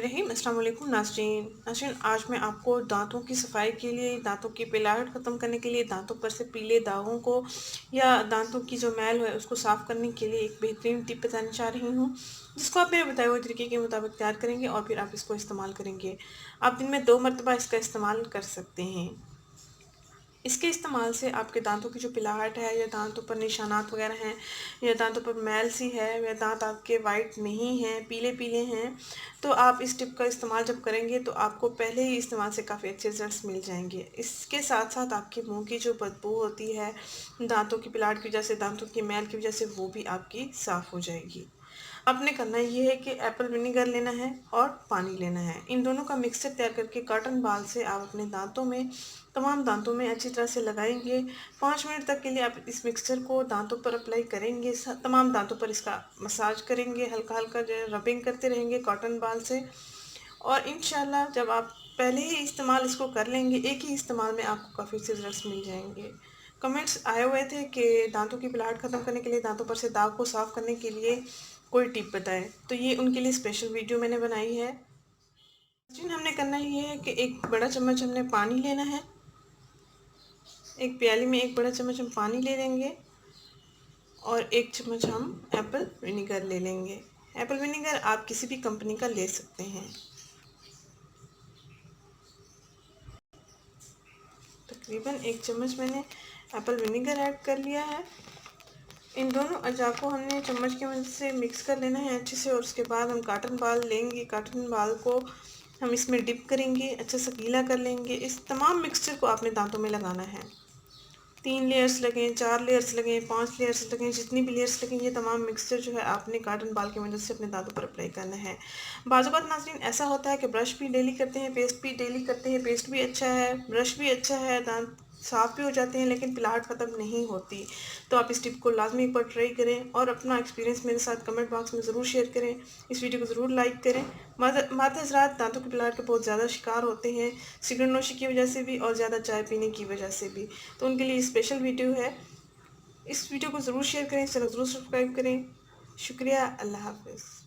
बिस्मिल्लाहिर्रहमानिर्रहीम। अस्सलाम वालेकुम नाज़रीन, आज मैं आपको दांतों की सफाई के लिए, दांतों की पिलाहट ख़त्म करने के लिए, दांतों पर से पीले दागों को या दांतों की जो मैल है उसको साफ़ करने के लिए एक बेहतरीन टिप बताना चाह रही हूँ, जिसको आप मेरे बताए हुए तरीके के मुताबिक तैयार करेंगे और फिर आप इसको इस्तेमाल करेंगे। आप दिन में 2 मरतबा इसका इस्तेमाल कर सकते हैं। इसके इस्तेमाल से आपके दांतों की जो पिलाहट है या दांतों पर निशानात वगैरह हैं या दांतों पर मैल सी है या दांत आपके वाइट नहीं हैं, पीले पीले हैं, तो आप इस टिप का इस्तेमाल जब करेंगे तो आपको पहले ही इस्तेमाल से काफ़ी अच्छे रिजल्ट्स मिल जाएंगे। इसके साथ साथ आपके मुंह की जो बदबू होती है दांतों की पिलाहट की वजह से, दांतों की मैल की वजह से, वो भी आपकी साफ़ हो जाएगी। आपने करना ये है कि एप्पल विनेगर लेना है और पानी लेना है। इन दोनों का मिक्सचर तैयार करके कॉटन बाल से आप अपने दांतों में, तमाम दांतों में अच्छी तरह से लगाएंगे। 5 मिनट तक के लिए आप इस मिक्सचर को दांतों पर अप्लाई करेंगे, तमाम दांतों पर इसका मसाज करेंगे, हल्का हल्का जो रबिंग करते रहेंगे कॉटन बाल से। और इंशाल्लाह जब आप पहले ही इस्तेमाल इसको कर लेंगे, एक ही इस्तेमाल में आपको काफ़ी अच्छे रिजल्ट्स मिल जाएंगे। कमेंट्स आए हुए थे कि दांतों की पिलाहट ख़त्म करने के लिए, दांतों पर से दाग को साफ़ करने के लिए कोई टिप बताएं, तो ये उनके लिए स्पेशल वीडियो मैंने बनाई है। जिन हमने करना ये है कि एक बड़ा चम्मच हमने पानी लेना है, एक प्याली में एक बड़ा चम्मच हम पानी ले लेंगे और 1 चम्मच हम एप्पल विनेगर ले लेंगे। एप्पल विनेगर आप किसी भी कंपनी का ले सकते हैं। तकरीबन 1 चम्मच मैंने एप्पल विनेगर ऐड कर लिया है। इन दोनों अज्जा को हमने चम्मच की मदद से मिक्स कर लेना है अच्छे से और उसके बाद हम कॉटन बाल लेंगे। कॉटन बाल को हम इसमें डिप करेंगे, अच्छे से गीला कर लेंगे। इस तमाम मिक्सचर को आपने दांतों में लगाना है। 3 लेयर्स लगें, 4 लेयर्स लगें, 5 लेयर्स लगें, जितनी भी लेयर्स लगें, ये तमाम मिक्सचर जो है आपने कॉटन बाल की मदद से अपने दांतों पर अप्लाई करना है। बाज़-औक़ात नाज़रीन ऐसा होता है कि ब्रश भी डेली करते हैं, पेस्ट भी डेली करते हैं, पेस्ट भी अच्छा है, ब्रश भी अच्छा है, दांत साफ़ भी हो जाते हैं, लेकिन पिलाहट ख़त्म नहीं होती। तो आप इस टिप को लाज़मी एक बार ट्राई करें और अपना एक्सपीरियंस मेरे साथ कमेंट बॉक्स में ज़रूर शेयर करें। इस वीडियो को ज़रूर लाइक करें। मर्द हज़रात दांतों की पिलाहट के बहुत ज़्यादा शिकार होते हैं, सिगरेट नोशी की वजह से भी और ज़्यादा चाय पीने की वजह से भी, तो उनके लिए स्पेशल वीडियो है। इस वीडियो को ज़रूर शेयर करें, चैनल ज़रूर सब्सक्राइब करें। शुक्रिया, अल्लाह हाफ़िज़।